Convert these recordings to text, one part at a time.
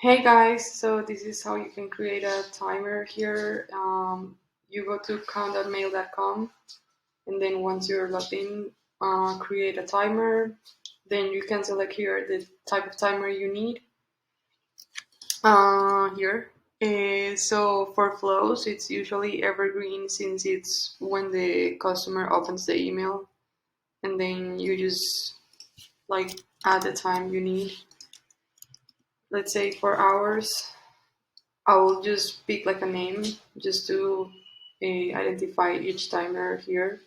Hey guys, so this is how you can create a timer here. You go to countdownmail.com, and then once you're logged in, create a timer. Then you can select here the type of timer you need. Here. So for flows, it's usually evergreen since it's when the customer opens the email, and then you just like add the time you need. Let's say 4 hours. I will just pick like a name just to identify each timer here.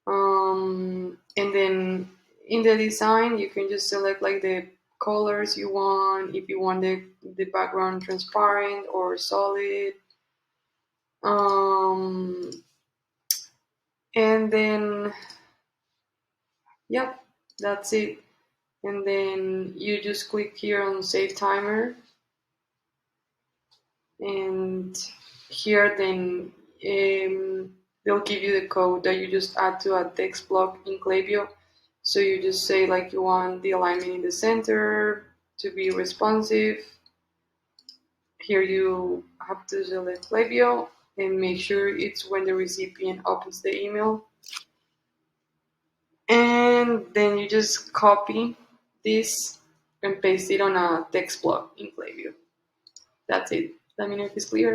And then in the design, you can just select like the colors you want, if you want the background transparent or solid. Um, and then, yep, that's it. And then you just click here on save timer, and here then they'll give you the code that you just add to a text block in Klaviyo. So you just say like you want the alignment in the center to be responsive. Here you have to select Klaviyo and make sure it's when the recipient opens the email. And then you just copy this and paste it on a text block in Klaviyo. That's it. Let me know if it's clear.